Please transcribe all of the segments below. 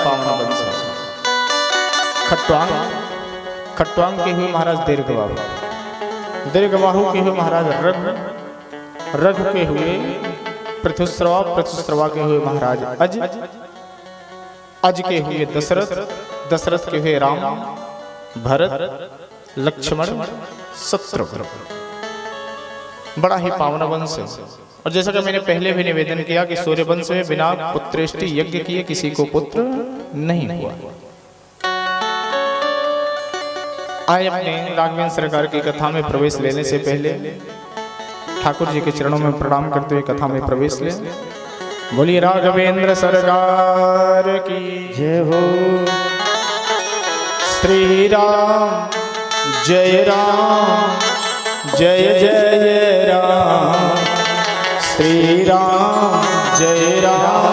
पावन वंश है। खट्वांग के हुए महाराज दीर्घबाहु, दीर्घबाहु के हुए महाराज रघ के हुए पृथुश्रवा के हुए महाराज अज के हुए दशरथ के हुए राम, भरत, लक्ष्मण, शत्रुघ्न। बड़ा ही पावन वंश है। और जैसा कि मैंने पहले भी निवेदन किया कि सूर्य वंश में बिना पुत्रेष्टि यज्ञ किए किसी को पुत्र नहीं हुआ। आए अपने राघवेंद्र सरकार की कथा में प्रवेश लेने से पहले ठाकुर जी के चरणों में प्रणाम करते हुए कथा में प्रवेश ले। बोलिए राघवेंद्र सरकार की जय हो। श्री राम जय जय राम, श्री राम जय जय राम।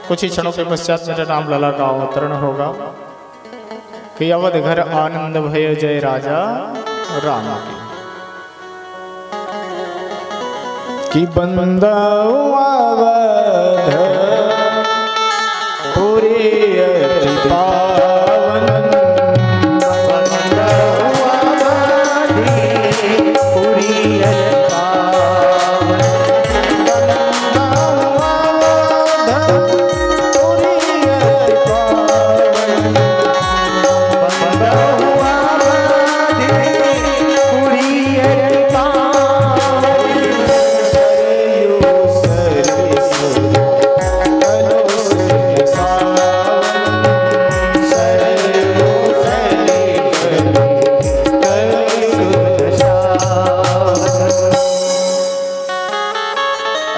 कुछ ही क्षणों के पश्चात मेरे राम लला का अवतरण होगा कि अवध घर आनंद भय जय राजा राम की बंदाओ अवध पुरी अति पावन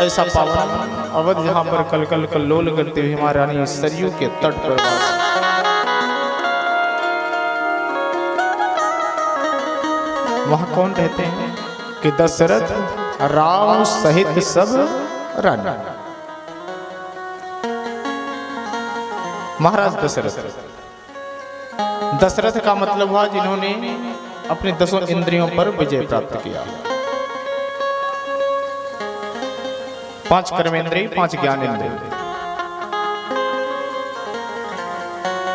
ऐसा पावन अवध जहाँ पर कल कल कल्लोल करते हुए हमारी रानी सरयू के तट पर वास। वहाँ कौन रहते हैं कि दशरथ राम सहित सब रानी। महाराज दशरथ का मतलब हुआ जिन्होंने अपने 10 इंद्रियों पर विजय प्राप्त किया। 5 कर्मेंद्रिय 5 ज्ञानेंद्रिय।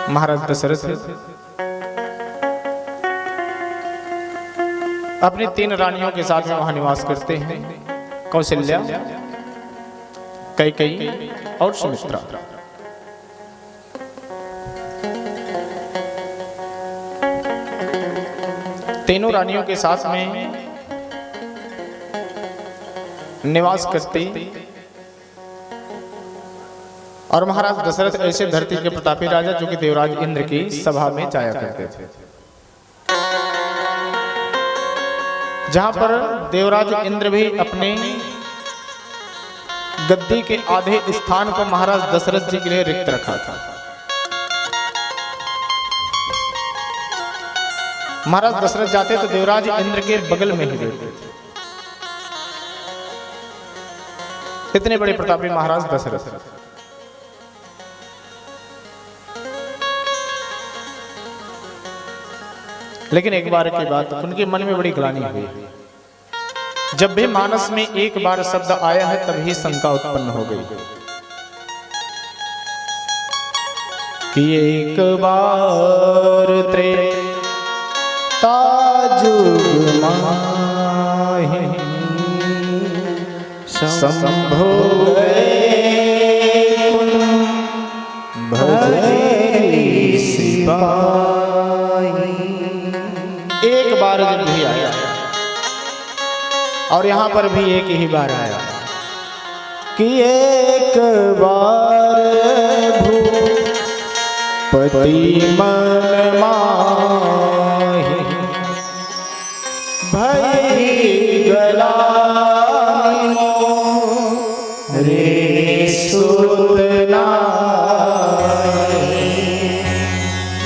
महाराज दशरथ अपनी 3 रानियों के साथ में वहां निवास करते हैं, कौशल्या, कैकेयी और सुमित्रा। तीनों रानियों के साथ में निवास करते और महाराज दशरथ ऐसे धरती के प्रतापी राजा जो कि देवराज इंद्र की सभा में जाया करते थे, जहां पर देवराज इंद्र भी अपने गद्दी के आधे स्थान को महाराज दशरथ जी के लिए रिक्त रखा था। महाराज दशरथ जाते तो देवराज इंद्र के बगल में ही रहते थे। इतने बड़े प्रतापी महाराज दशरथ। लेकिन एक बार की बात उनके मन में बड़ी ग्लानि हुई। जब भी मानस में एक बार शब्द आया है तभी शंका उत्पन्न हो गई कि एक बार त्रेता जुग माहि संभो भजई सिपाही। एक बार जब भी आया और यहां पर भी एक ही बार आया कि एक बार भूपति मन माहि भई गलानि रे सुतना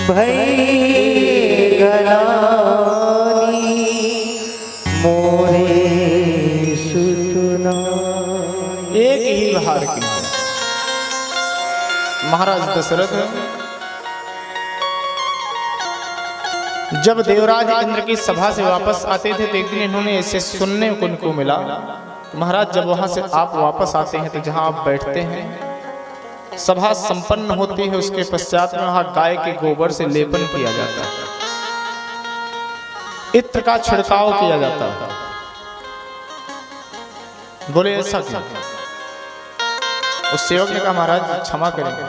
भई गलानि मोरे सुतना। एक ही बार की महाराज दशरथ जब देवराज इंद्र की सभा से वापस आते थे तो एक दिन इन्होंने ऐसे सुनने को उनको मिला, महाराज जब वहां से आप वापस आते हैं तो जहां आप बैठते हैं सभा संपन्न होती है, उसके पश्चात में वहां गाय के गोबर से लेपन किया जाता है, इत्र का छिड़काव किया जाता है। बोले ऐसा क्यों? उस सेवक ने कहा महाराज क्षमा करेंगे,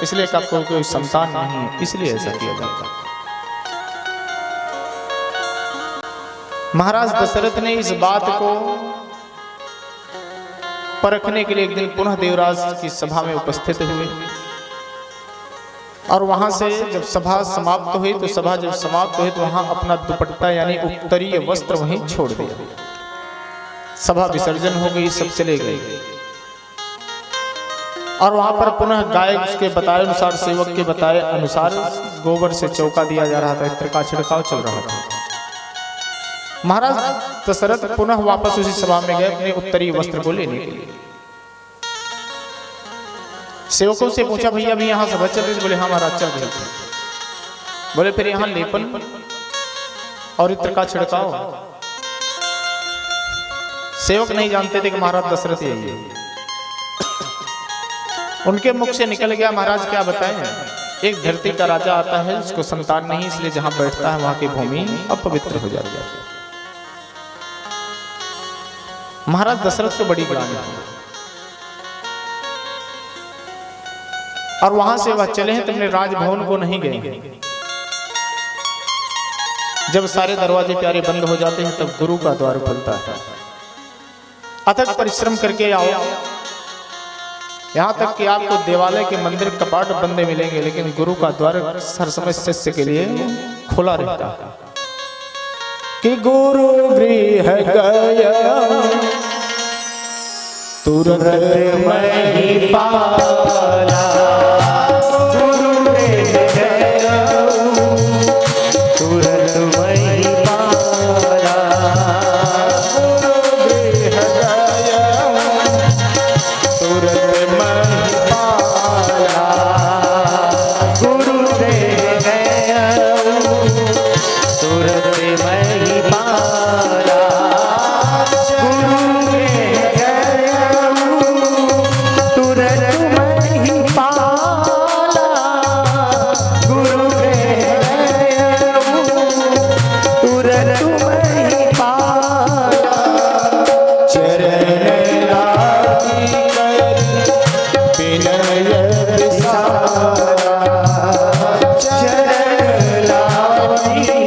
इसलिए कि आपको कोई संतान नहीं है इसलिए ऐसा किया जाता है। महाराज दशरथ ने इस बात को परखने के लिए एक दिन पुनः देवराज की सभा में उपस्थित हुए और वहां से जब सभा समाप्त हुई तो सभा जब समाप्त हुई तो वहां अपना दुपट्टा यानी उत्तरीय वस्त्र वहीं छोड़ दिया। सभा विसर्जन हो गई, सब चले गए और वहां पर पुनः गाय के बताए अनुसार, सेवक के बताए अनुसार गोबर से चौका दिया जा रहा था, इत्र का छिड़काव चल रहा था। महाराज दशरथ पुनः वापस उसी सभा में गए अपने उत्तरी वस्त्र को लेने के लिए। सेवकों से पूछा भैया अभी यहाँ सभा चल रही? बोले हाँ महाराज चल रही। बोले फिर यहाँ लेपन और इत्र का छिड़काव। सेवक नहीं जानते थे कि महाराज दशरथ यही है। उनके मुख से निकल गया, महाराज क्या बताएं, एक धरती का राजा आता है, उसको संतान नहीं, इसलिए जहां बैठता है वहां की भूमि अपवित्र हो जाती है। महाराज दशरथ को बड़ी ग्लानि हुई और वहां से वह चले हैं, तुमने राजभवन को नहीं गए। जब सारे दरवाजे प्यारे बंद हो जाते हैं तब गुरु का द्वार खुलता है। अथक परिश्रम करके आओ, यहां तक कि आपको देवालय के मंदिर कपाट बंदे मिलेंगे, लेकिन गुरु का द्वार हर समय शिष्य के लिए खुला रहता है। कि गुरु गृह गया तुरंत मैं पाला, गुरु गृह गया तुरंत मैं पाला, गुरु गृह गया तुरंत मैं पाला, गुरु गृह गया तुरंत मैं पाला, गुरु गृह गया तुरंत मैं पाला, गुरु गृह गया तुरंत मैं पाला, चरण लागी कर विनय विसारा, चरण लागी कर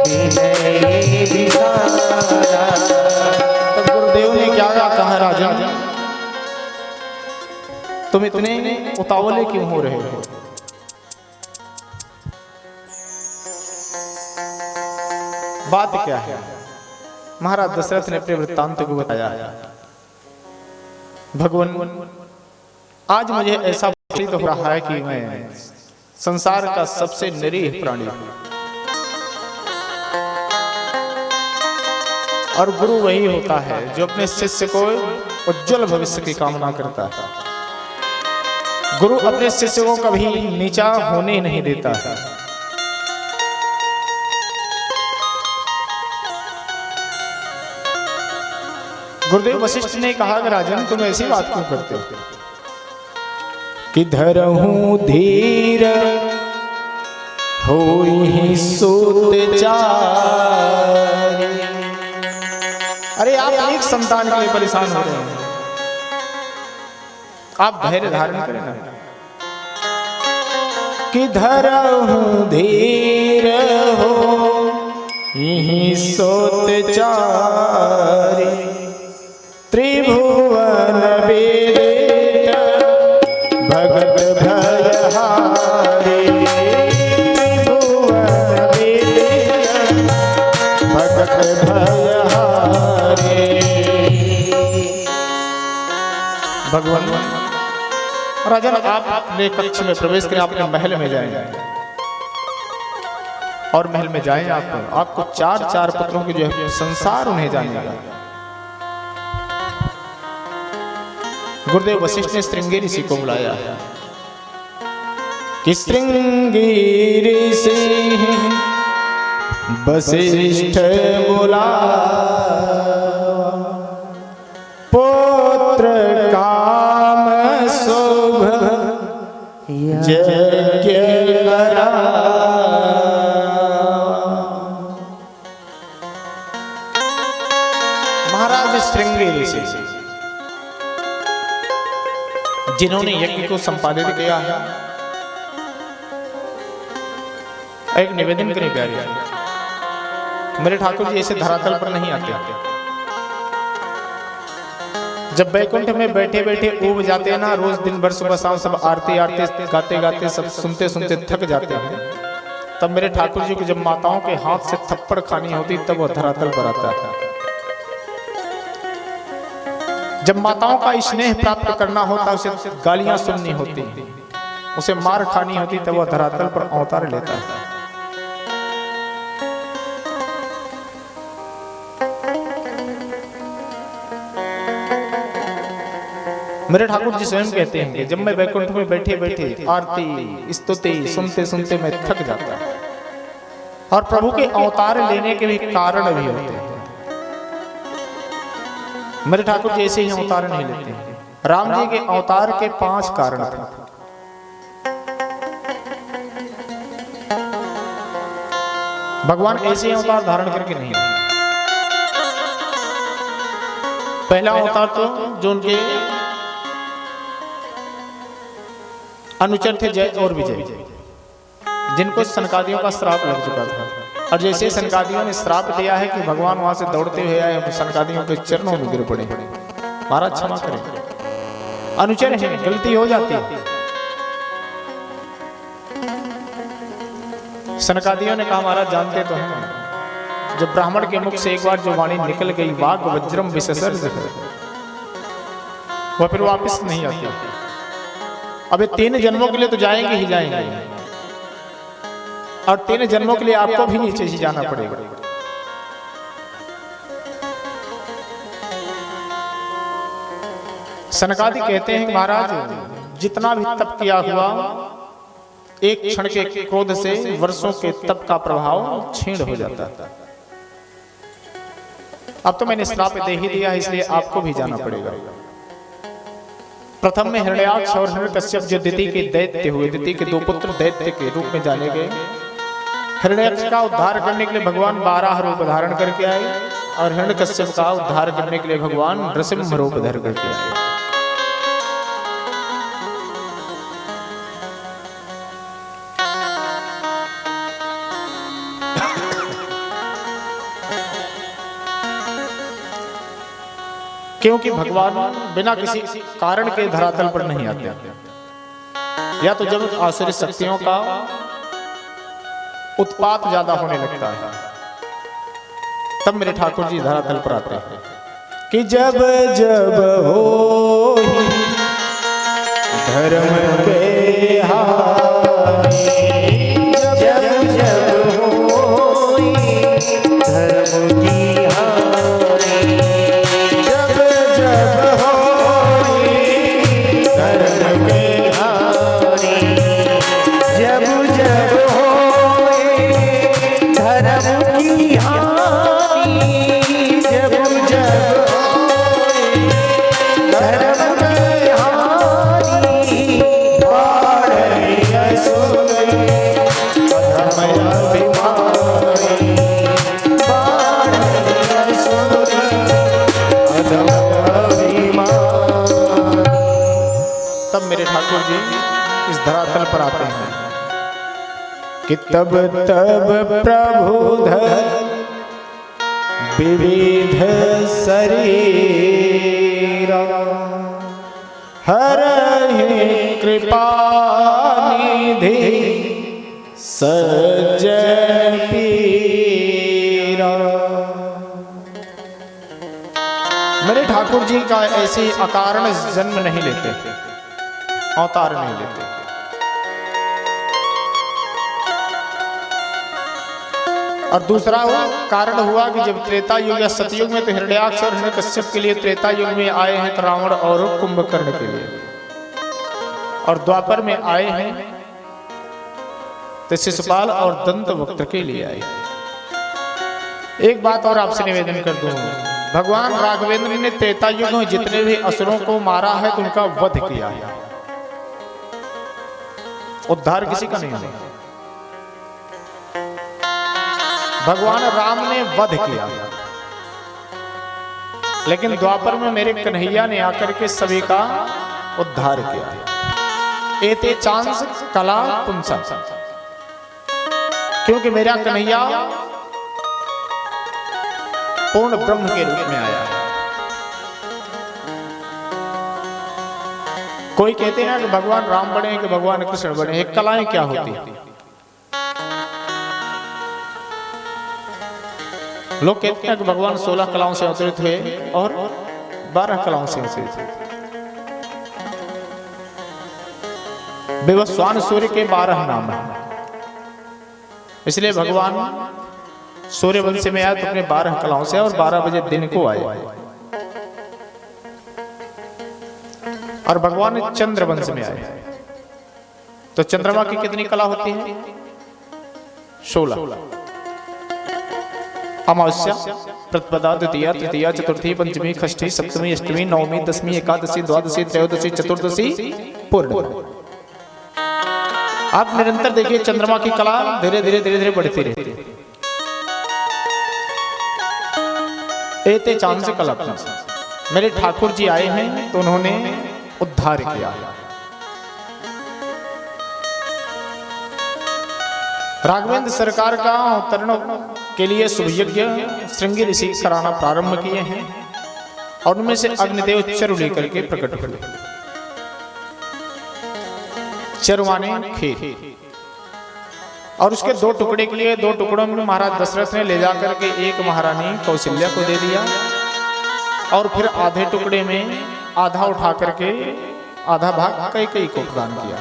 विनय विसारा। तो गुरुदेव ने क्या कहा, राजन तुम इतने उतावले क्यों हो रहे हो? बात क्या है? महाराज दशरथ ने अपने वृत्तांत को बताया। भगवान आज मुझे ऐसा प्रतीत हो रहा है कि मैं संसार का सबसे निरीह प्राणी हूं, और गुरु वही होता है जो अपने शिष्य को उज्जवल भविष्य की कामना करता है। गुरु अपने शिष्य को कभी नीचा होने नहीं देता है। गुरुदेव वशिष्ठ ने कहा कि राजन तुम ऐसी बात क्यों करते हो? कि धरहूं धीर होई सूत चारि। अरे आप एक संतान के लिए परेशान हो रहे हैं, आप धैर्य धारण करें ना। कि धरहूं धीर हो यही सोत चारि, त्रिभुवन वेदित भगत भयहारी, त्रिभुवन वेदित भगत भयहारी। भगवान राजन आप अपने कक्ष में प्रवेश करें, अपने महल में जाएं और महल में जाएं आपको चार पुत्रों की जो है संसार उन्हें जानेगा। गुरुदेव वशिष्ठ ने श्रृंगी ऋषि को बुलाया कि श्रृंगी ऋषि वशिष्ठ बोला, पुत्र काम शुभ यज्ञ करा। महाराज श्रृंगी ऋषि जिन्होंने यज्ञ को संपादित किया है, एक निवेदन करें प्यारे, मेरे ठाकुर जी ऐसे धरातल पर नहीं आते। जब बैकुंठ में बैठे बैठे ऊब जाते हैं ना, रोज दिन भर सुबह शाम सब आरती आरती गाते गाते सब सुनते सुनते थक जाते हैं, तब मेरे ठाकुर जी को जब माताओं के हाथ से थप्पड़ खानी होती तब वह धरातल पर आता है। जब माताओं का स्नेह प्राप्त करना होता, उसे गालियां सुननी होती, उसे मार खानी होती, तब वह धरातल पर अवतार लेता है। मेरे ठाकुर जी स्वयं कहते हैं कि जब मैं वैकुंठ में बैठे बैठे आरती स्तुति सुनते सुनते मैं थक जाता, और प्रभु के अवतार लेने के भी कारण भी होते हैं। मेरे ठाकुर जी ऐसे ही अवतार नहीं लेते हैं। राम जी के अवतार के 5 कारण थे। भगवान ऐसे अवतार धारण करके नहीं आए। पहला अवतार तो जो उनके अनुचर थे जय और विजय, जिनको सनकादियों का श्राप लग चुका था, और जैसे सनकादियों ने श्राप दिया है कि भगवान वहां से दौड़ते हुए आए तो सनकादियों के चरणों में गिर पड़े। महाराज क्षमा करें, अनुचर है, गलती हो जाती है। सनकादियों ने कहा महाराज जानते तो हैं, जब ब्राह्मण के मुख से एक बार जो वाणी निकल गई, वाग वज्रम विसर्ज, वह फिर वापस नहीं आती। अब 3 जन्मों के लिए तो जाएंगे ही जाएंगे, और 3 जन्मों के लिए आपको भी नीचे ही जाना पड़ेगा। सनकादि कहते हैं महाराज जितना भी तप किया हुआ, एक क्षण के क्रोध से वर्षों के तप का प्रभाव क्षीण हो जाता है। अब तो मैंने श्राप दे ही दिया है, इसलिए आपको भी जाना पड़ेगा। प्रथम में हिरण्याक्ष और हिरण्यकश्यप जो दिति के दैत्य हुए, दिति के 2 पुत्र दैत्य के रूप में जाने गए। हिरण्याक्ष का उद्धार करने के लिए भगवान 12 रूप धारण करके आए, और हिरण्यकश्यप का उद्धार करने के लिए भगवान नृसिंह रूप धारण करके आए। क्योंकि भगवान बिना किसी कारण के धरातल पर नहीं आते, या तो जब आसुरी शक्तियों का उत्पात ज्यादा होने लगता है तब मेरे ठाकुर जी धरातल पर आते हैं कि जब जब हो धर्म के हानि, जब जब हो धर्म की हानि, जब जब हो धर्म के हानि, जब जब हो धर्म की हानि, जब जब मेरे ठाकुर जी इस धरातल पर आते हैं कि तब तब प्रभु धर विविध शरीरा, हरहि कृपा निधि सज्जन पीरा। मेरे ठाकुर जी का ऐसे अकारण जन्म नहीं लेते, अवतार नहीं लेते। और दूसरा कारण हुआ कि जब त्रेता युग या सतयुग में तो हिरण्याक्ष और हिरण्यकश्यप के लिए त्रेता युग में आए हैं तो रावण और कुंभकर्ण के लिए, और द्वापर में आए हैं तो शिशुपाल और दंतवक्त्र के लिए आए। एक बात और आपसे निवेदन कर दूं, भगवान राघवेंद्र ने त्रेता युग में जितने भी असुरों को मारा है तो उनका वध किया है, उद्धार किसी का नहीं है। भगवान राम ने वध किया, लेकिन द्वापर में मेरे कन्हैया ने आकर के सभी का उद्धार किया। एते चांस कला पुंसा, क्योंकि मेरा कन्हैया पूर्ण ब्रह्म के रूप में आया। कोई कहते हैं कि भगवान राम बने कि भगवान कृष्ण बने, एक कलाएं क्या होती है? लोग कहते हैं कि भगवान 16 कलाओं से अवतरित हुए और 12 कलाओं से अवतरित हुए। विवस्वान सूर्य के 12 नाम हैं, इसलिए भगवान सूर्यवंश में आए तो अपने 12 कलाओं से और 12 बजे दिन को आए। और भगवान चंद्र वंश में आए। तो चंद्रमा की कितनी कला होती है? 16। अमावस्या, प्रतिपदा, द्वितीया, तृतीया, चतुर्थी, पंचमी, षष्ठी, सप्तमी, अष्टमी, नवमी, दसवीं, एकादशी, द्वादशी, त्रयोदशी, चतुर्दशी, पूर्णिमा। आप निरंतर देखिए चंद्रमा की कला धीरे धीरे धीरे धीरे बढ़ती रहती है। एते चांद से कला मेरे ठाकुर जी आए हैं तो उन्होंने उद्धार किया। राघवेंद्र सरकार का अवतरण के लिए शुभ यज्ञ श्रृंगी ऋषि कराना प्रारंभ किए हैं और उनमें से अग्निदेव चरु लेकर के प्रकट हुए। चरवाने खीर और उसके 2 टुकड़े किए। 2 टुकड़ों में महाराज दशरथ ने ले जाकर के एक महारानी कौशल्या को दे दिया और फिर आधे टुकड़े में आधा उठा करके आधा भाग कैकेयी को प्रदान किया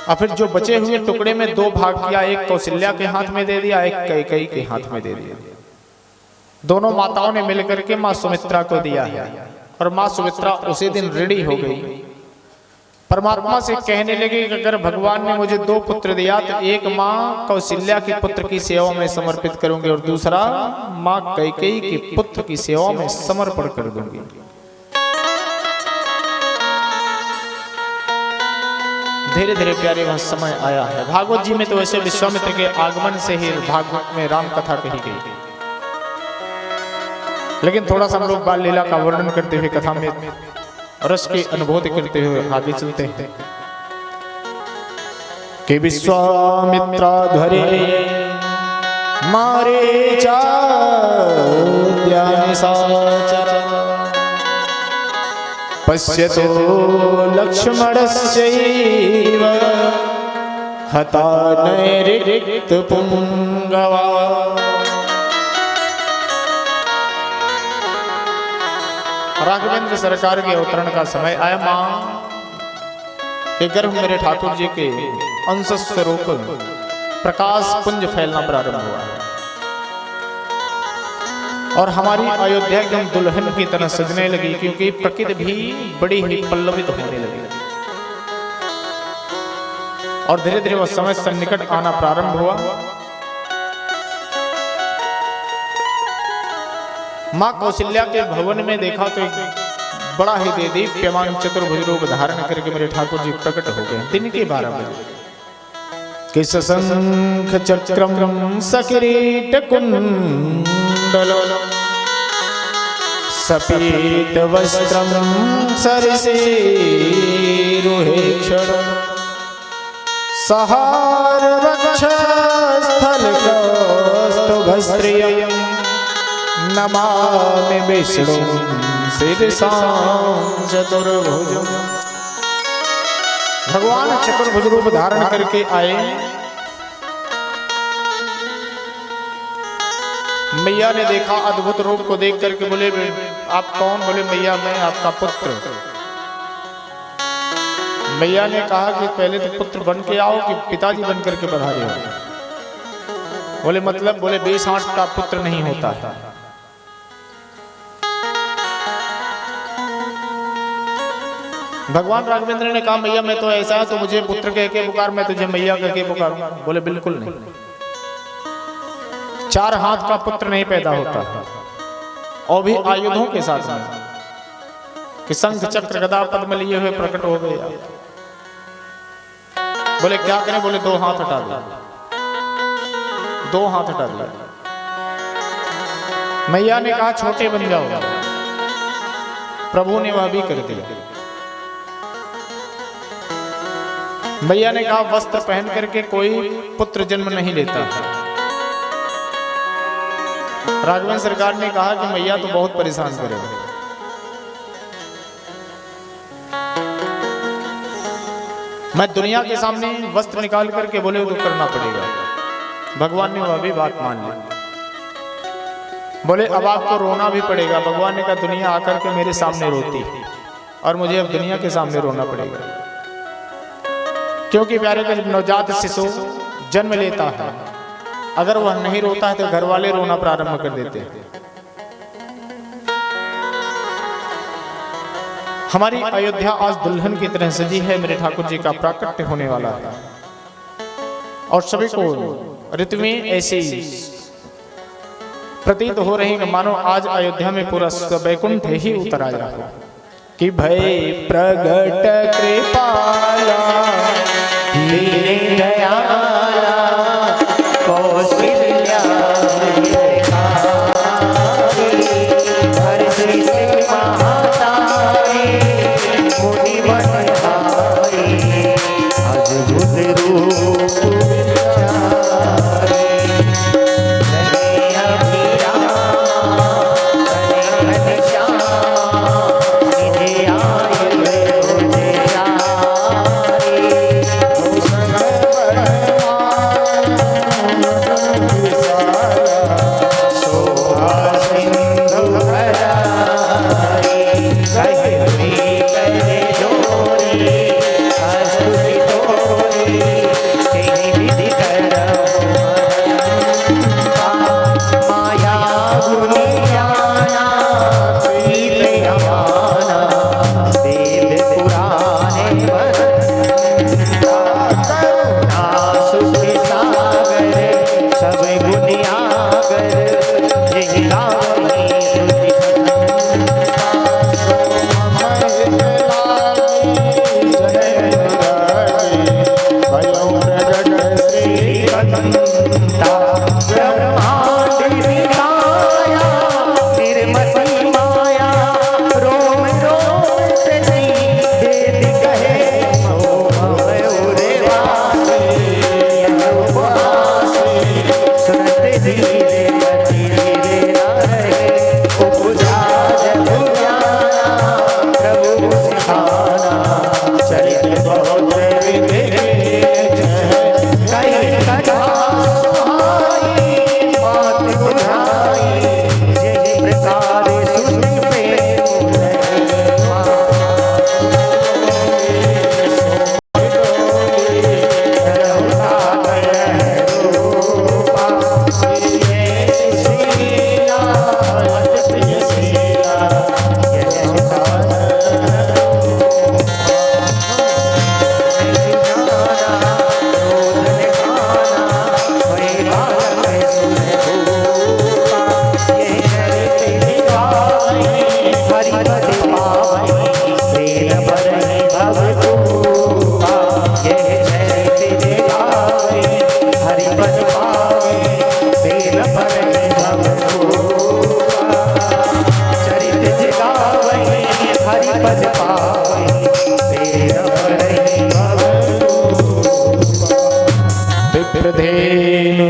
और फिर जो बचे हुए टुकड़े में 2 भाग किया। एक कौशल्या के हाथ में दे दिया, एक कैकेयी के हाथ में दे दिया। दोनों माताओं ने मिलकर के मां सुमित्रा को दिया है और मां सुमित्रा उसी दिन ऋणी हो गई। परमात्मा से कहने लगे कि अगर भगवान ने मुझे 2 पुत्र दिया तो एक मां कौशल्या के पुत्र की सेवा में समर्पित करूंगी और दूसरा मां कैकेयी के पुत्र की सेवा में समर्पण कर दूंगी। धीरे धीरे प्यारे वह समय आया है। भागवत जी में तो वैसे विश्वामित्र के आगमन से ही भागवत में राम कथा कही गई, लेकिन थोड़ा सा हम लोग बाल लीला का वर्णन करते हुए कथा में रस की अनुभूति करते हुए आगे चलते हैं कि विश्वामित्राध्वरे मारे निशाचर पश्यतो लक्ष्मणस्यैव हता नैरिक्तपुंगवा। राघवेंद्र सरकार के अवतरण का समय आया। मां के गर्भ मेरे ठाकुर जी के अंश स्वरूप प्रकाश पुंज फैलना प्रारंभ हुआ और हमारी अयोध्या एकदम दुल्हन की तरह सजने लगी, क्योंकि प्रकृति भी बड़ी ही पल्लवित होने लगी और धीरे धीरे वह समय सन्निकट आना प्रारंभ हुआ। मां कौशल्या के भवन में देखा तो एक बड़ा ही दीप्यमान चतुर्भुज रूप धारण करके मेरे ठाकुर जी प्रकट हो गए। दिन के 12 बजे कि सशंख चक्रम सकिरीट कुंडल सपीत वस्त्रम सरसीरुहेक्षण सहार वक्ष स्थल कौस्तुभस्त्रियम् नमामि विष्णु शिरसां चतुर्भुजम्। भगवान चतुर्भुज रूप धारण करके आए। मैया ने देखा अद्भुत रूप को देख करके बोले आप कौन? बोले मैया मैं आपका पुत्र। मैया ने कहा कि पहले तो पुत्र बन के आओ कि पिताजी बन करके पधारे हो। बोले मतलब? बोले 20 का पुत्र नहीं होता है। भगवान राघवेंद्र ने कहा मैया मैं तो ऐसा है तो मुझे पुत्र कह के पुकार, मैं तुझे मैया कह के पुकार। बोले बिल्कुल नहीं, 4 हाथ का पुत्र नहीं पैदा होता और भी आयुधों के साथ कि शंख चक्र गदा पद्म लिए हुए प्रकट हो गए। बोले क्या करें? बोले 2 हाथ हटा दिया। 2 हाथ हटा दिया। मैया ने कहा छोटे बन जाओ। प्रभु ने वह भी कर दिया। मैया ने कहा वस्त्र पहन करके कोई पुत्र जन्म नहीं लेता। राघवेंद्र सरकार ने कहा कि मैया तो बहुत परेशान करेगा। मैं दुनिया के सामने वस्त्र निकाल करके बोले तो करना पड़ेगा। भगवान ने वह भी बात मान ली। बोले अब आपको रोना भी पड़ेगा। भगवान ने कहा दुनिया आकर के मेरे सामने रोती है और मुझे अब दुनिया के सामने रोना पड़ेगा, क्योंकि प्यारे का जब नवजात शिशु जन्म लेता है अगर वह नहीं रोता है तो घर वाले रोना प्रारंभ कर देते हैं। हमारी अयोध्या आज दुल्हन की तरह सजी है। मेरे ठाकुर जी का प्राकट्य होने वाला है और सभी को ऋतु में ऐसी प्रतीत हो रही है मानो आज अयोध्या में पूरा वैकुंठ ही उतर आया हो कि भय प्रगट कृपाला दीन दयाला कौशल्या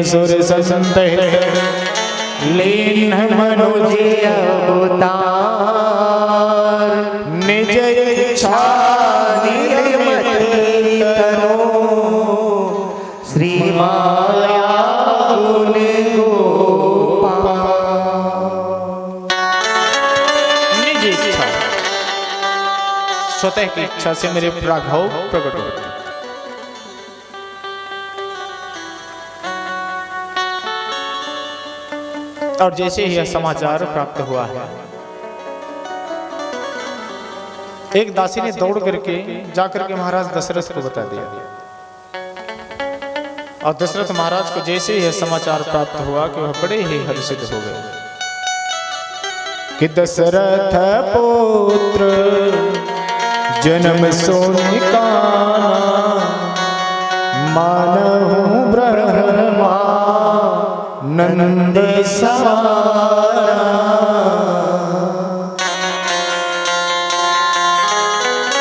सुर संत लीन मनोजी अवतार निज इच्छा निर्मत करो श्री माया गुण निज इच्छा स्वतः की इच्छा से मेरे प्रागभाव प्रकट होते हैं। और जैसे ही यह समाचार प्राप्त हुआ है एक दासी ने दौड़ करके जाकर के महाराज दशरथ को बता दिया और दशरथ महाराज को जैसे ही यह समाचार प्राप्त हुआ कि वह बड़े ही हर्षित हो गए कि दशरथ पुत्र जन्म सोनिकाना मानहु ब्रह्मा नंद सवारा।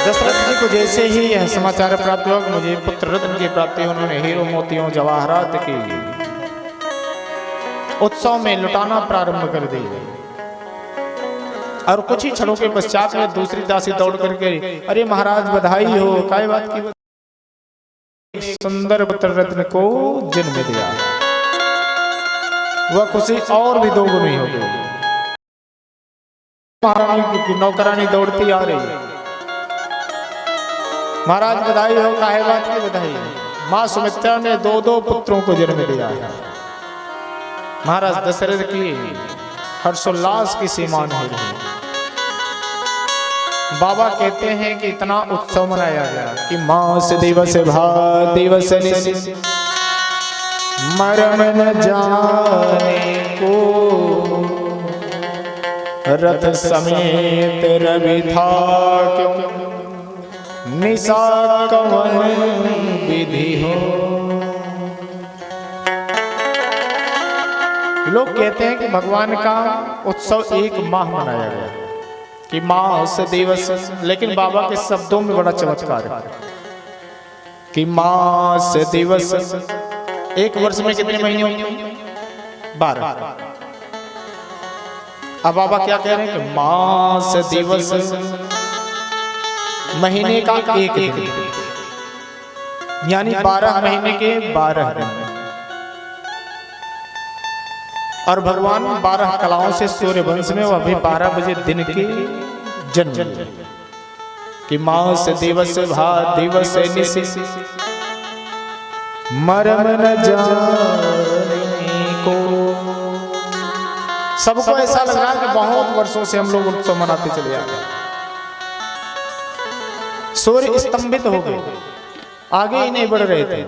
दशरथ जी को जैसे ही यह समाचार प्राप्त हुआ कि मुझे पुत्र रत्न की प्राप्ति, उन्होंने हीरो मोतियों जवाहरात की उत्सव में लुटाना प्रारंभ कर दी और कुछ ही क्षणों के पश्चात में दूसरी दासी दौड़ करके अरे महाराज बधाई हो, काय बात की सुंदर पुत्र रत्न को जन्म दिया। वह खुशी और भी दोगुनी हो गई। महारानी की नौकरानी दौड़ती आ रही है, महाराज बधाई हो, काहे बात की बधाई। मां सुमित्रा ने 2-2 पुत्रों को जन्म दिया है। महाराज दशरथ की हर्षोल्लास की सीमा नहीं रही। बाबा कहते हैं कि इतना उत्सव मनाया गया कि मास दिवस भा दिवस निस मरम न जाने को, रथ समेत रवि था क्यों, निशा कवन विधि हो। लोग कहते हैं कि भगवान का उत्सव एक माह मनाया गया कि मास दिवस, लेकिन बाबा के शब्दों में बड़ा चमत्कार है कि मास दिवस। एक वर्ष में कितने महीने होते हैं? 12। अब बाबा क्या कह रहे हैं कि मास दिवस महीने का एक दिन, यानी 12 महीने के 12 दिन। और भगवान 12 कलाओं से सूर्य वंश में, वह भी 12 बजे दिन के जन्म कि मास दिवस भा दिवस निशि मरम न जाने को। सबको ऐसा लग रहा है कि बहुत वर्षों से हम लोग उत्सव मनाते चले आ रहे। सूर्य स्तंभित हो गए, आगे ही नहीं बढ़ रहे थे।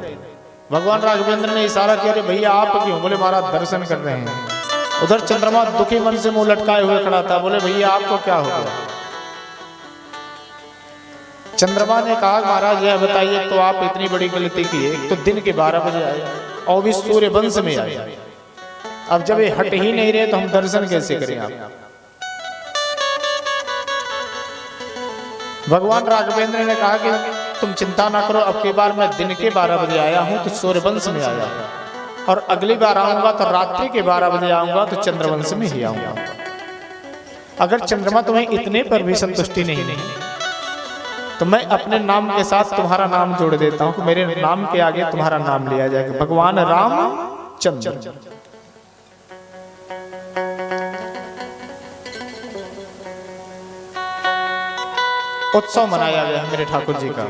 भगवान राघवेंद्र ने इशारा किया, अरे भैया आप क्यों? बोले महाराज दर्शन कर रहे हैं। उधर चंद्रमा दुखी मन से मुंह लटकाए हुए खड़ा था। बोले भैया आपको क्या हो गया? चंद्रमा ने कहा महाराज यह बताइए, तो आप इतनी बड़ी गलती की, एक तो दिन के 12 बजे आए और भी सूर्य वंश में आए। अब जब ये हट ही नहीं रहे तो हम दर्शन कैसे करें? आप भगवान राघवेंद्र ने कहा कि तुम चिंता ना करो, अब की बार मैं दिन के 12 बजे आया हूं तो सूर्यवंश में आया, और अगली बार आऊंगा तो रात्रि के 12 बजे आऊंगा तो चंद्रवंश में ही आऊंगा। अगर चंद्रमा तुम्हें इतने पर भी संतुष्टि नहीं तो मैं अपने नाम के साथ तुम्हारा नाम जोड़ देता हूं, मेरे नाम के आगे तुम्हारा नाम लिया जाएगा, भगवान राम चंद्र। उत्सव मनाया गया मेरे ठाकुर जी का।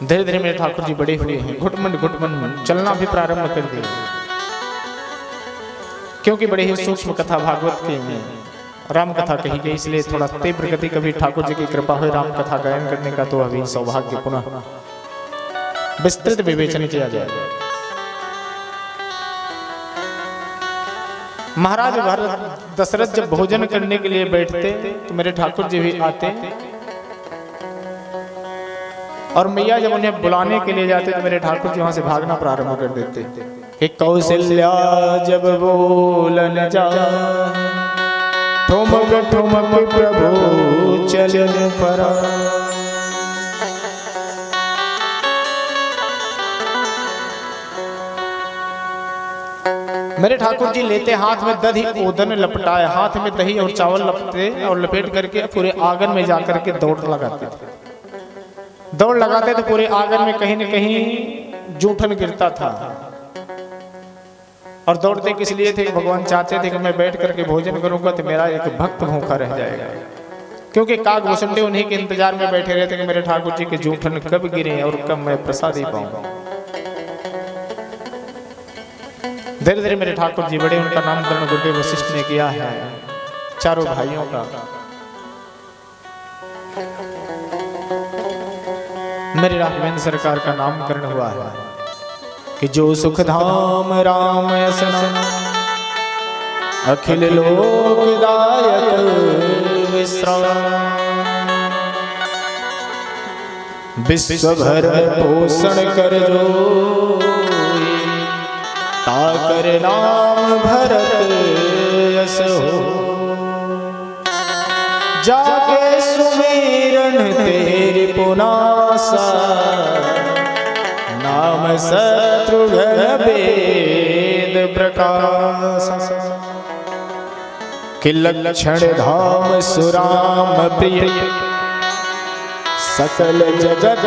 धीरे धीरे मेरे ठाकुर जी बड़े हुए हैं, घुटमन चलना भी प्रारंभ कर दिए, क्योंकि बड़े ही सूक्ष्म कथा भागवत की राम कथा कही गई, इसलिए थोड़ा तीव्र गति। कभी ठाकुर जी की कृपा हुई राम कथा गायन करने का तो अभी सौभाग्य पुनः विस्तृत विवेचन किया जाए। महाराज भरत दशरथ जब भोजन करने के लिए बैठते तो मेरे ठाकुर जी भी आते, और मैया जब उन्हें बुलाने के लिए जाते तो मेरे ठाकुर जी वहां से भागना प्रारंभ कर देते कि कौशल्या जब बोलन जा, ठुमक ठुमक प्रभु चलन परा। मेरे ठाकुर जी लेते हाथ में दही ओदन लपटाए, हाथ में दही और चावल लपटे और लपेट करके पूरे आंगन में जाकर के दौड़ लगाते थे। दौड़ लगाते तो पूरे आंगन में कहीं न कहीं जूठन गिरता था, और दौड़ते किस लिए थे? भगवान चाहते थे कि मैं बैठ करके भोजन करूंगा तो मेरा एक भक्त भूखा रह जाएगा, क्योंकि काग भुसंडे उन्हीं के इंतजार में बैठे रहते कि मेरे ठाकुर जी के जूठन कब गिरे और कब मैं प्रसादी पाऊंगा। धीरे धीरे मेरे ठाकुर जी बड़े, उनका नामकरण गुरुदेव वशिष्ठ ने किया है, चारों भाइयों का। मेरे राघवेंद्र सरकार का नामकरण हुआ है कि जो सुख धाम राम असना, अखिल लोकदायक विश्राम, विश्व भर पोषण कर जो, ताकर नाम भरत यस हो। जाके सुमिरन तेरी पुनासा, नाम शत्रुघ्न वेद प्रकाश। कि लक्षण धाम सुराम प्रिय, सकल जगत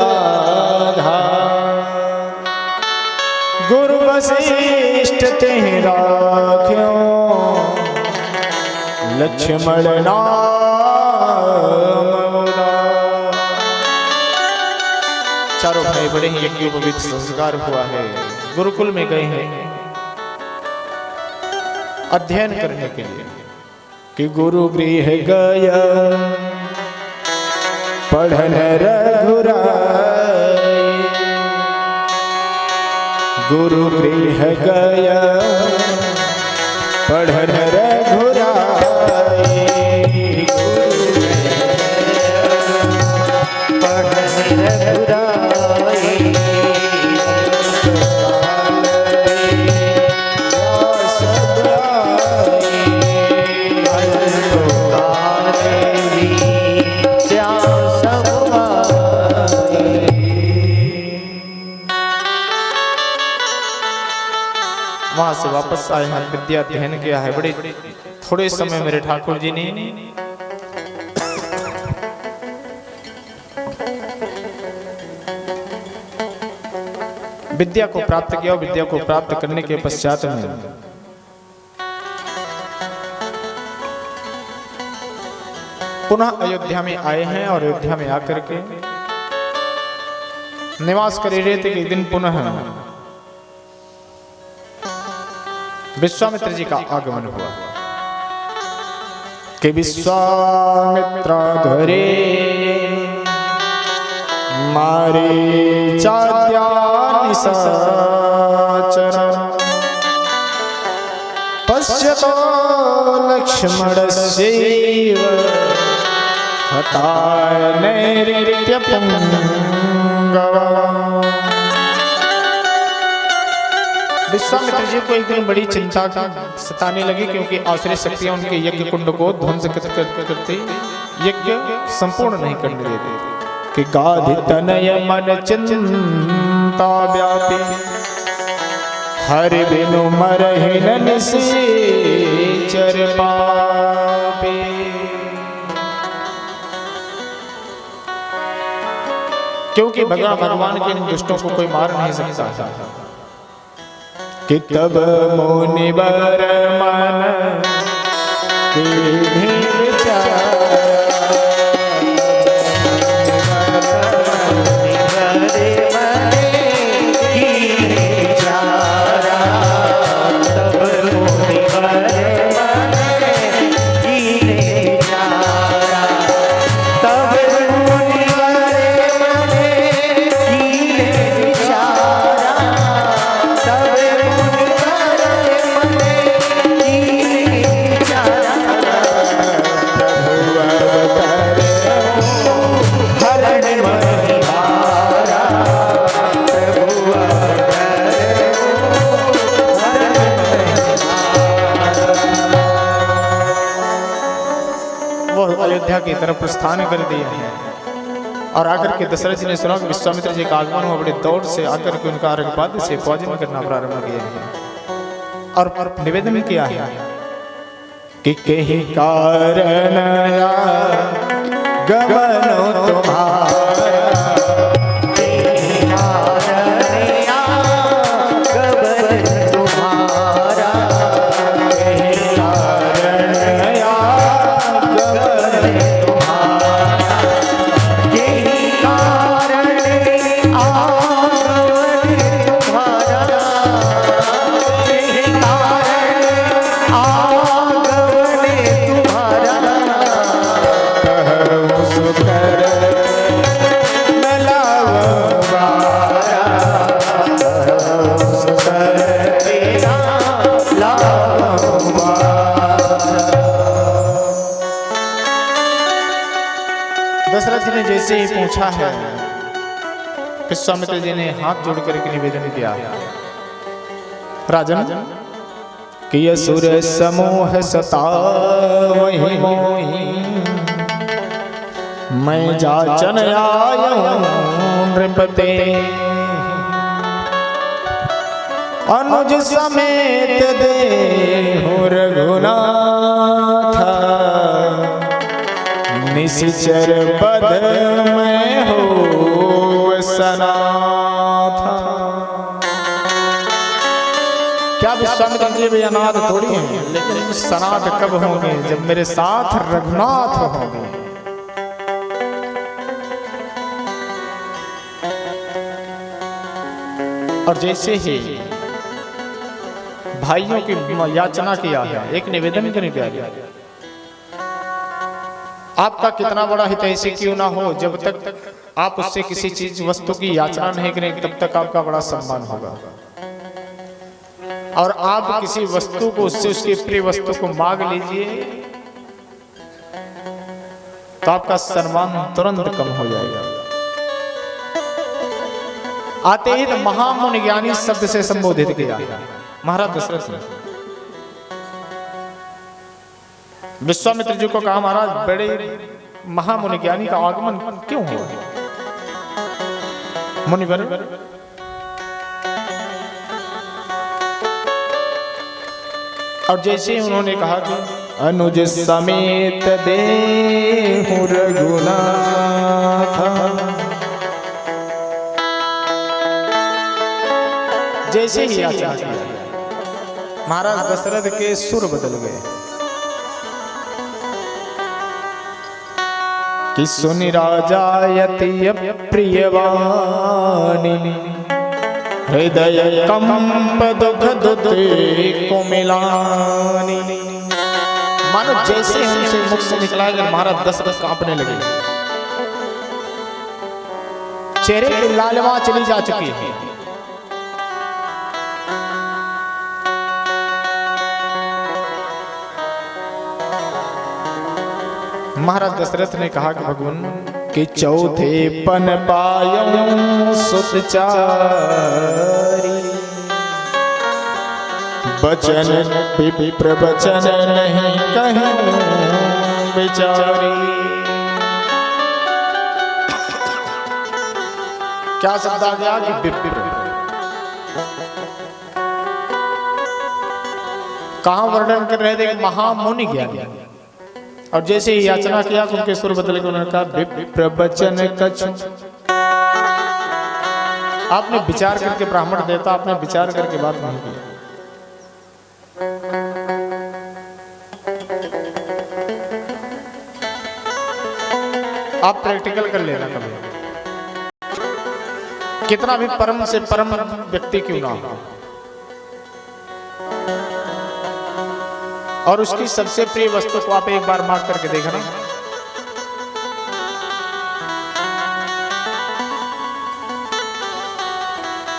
आधार। गुरु वशिष्ठ तेह राख्यो, लक्ष्मण नाम उदार। चारों भाई बड़े ही यज्ञोपवीत संस्कार हुआ है, गुरुकुल में गए हैं अध्ययन करने के लिए। कि गुरु गृह गया पढ़न रघुराई, गुरु गृह गया पढ़न रघुराई, पढ़न रघुराई, वहां से वापस आए हैं, विद्या अध्ययन किया है। बड़े थोड़े समय मेरे ठाकुर जी ने विद्या को प्राप्त किया। विद्या को प्राप्त करने के पश्चात में पुनः अयोध्या में आए हैं और अयोध्या में आकर के निवास कर रहे थे कि एक दिन पुनः विश्वामित्र जी का आगमन हुआ कि विश्वामित्र घरे मारे निशाचर पश्यतो लक्ष्मणस्यैव हताय नैऋत्यपुंगवा। विश्वामित्र जी को एक दिन बड़ी चिंता सताने लगी, क्योंकि आसुरी शक्तियां उनके यज्ञ कुंड को ध्वंस करती यज्ञ संपूर्ण नहीं करने देती। कि गाधि तनय मन चिंता व्यापी हरि बिनु मरहि न निशाचर पापी। क्योंकि भगवान के इन दुष्टों को कोई मार नहीं सकता था। कि तब मुनिवर मन की की तरफ प्रस्थान कर दिया है। और आकर के दशरथ जी ने सुना कि विश्वामित्र जी का आगमन हुआ। बड़े दौड़ से आकर के उनका अर्घपाद्य से पूजन करना प्रारंभ किया है और निवेदन किया है कि कहीं कारण गमनो तुम्हारा दशरथ जी ने जैसे ही पूछा है, विश्वामित्र जी ने हाथ जोड़ करके निवेदन किया, राजन कि असुर समूह सतावहि मोहि, मैं जाचन आयो नृपते, अनुज समेत देहु रघुनाथ, निश्चर पद में हो सनाथ। क्या विश्वामित्र जी भी अनाथ थोड़ी हैं, लेकिन सनाथ कब होंगे? जब मेरे साथ रघुनाथ होंगे। और जैसे ही भाइयों की याचना किया है, एक निवेदन करें प्यारे आपका कितना बड़ा हितैषी क्यों ना हो, जब तक आप उससे किसी चीज वस्तु की याचना नहीं करें तब तक आपका बड़ा सम्मान होगा। और आप किसी वस्तु को उससे उसकी प्रिय वस्तु को मांग लीजिए तो आपका सम्मान तुरंत कम हो जाएगा। आते ही तो महामुनि ज्ञानी शब्द से संबोधित किया महाराज दशरथ ने। विश्वामित्र जी को कहा महाराज बड़े महामुनि ज्ञानी का आगमन क्यों हुआ? मुनिवर और जैसे उन्होंने कहा कि अनुज समेत देहु रघुनाथ, जैसे ही आचार किया महाराज दशरथ के सुर बदल गए कि सुनि राजायति प्रियवाणी, हृदय कंप दुख दुते कोमिलानी। मानो जैसे हमसे मुख से निकला कि महाराज दशरथ कांपने लगे, चेहरे की लालिमा चली जा चुकी है। महाराज दशरथ ने कहा कि भगवान कि चौथे पन पायऊं सुतचारी, बचन विप्र बचन नहीं कहूं बिचारी। क्या शब्द आ गया कि विप्र, कहां वर्णन कर रहे थे महामुनि ज्ञानी। और जैसे ही याचना किया उनके सुर बदल के उन्होंने कहा विप्र बचन कछु। आपने विचार करके ब्राह्मण देवता, आपने विचार करके बात नहीं की। आप प्रैक्टिकल कर लेना कभी, कितना भी परम से परम व्यक्ति क्यों ना हो, और उसकी सबसे प्रिय वस्तु को आप एक बार मांग करके देखना,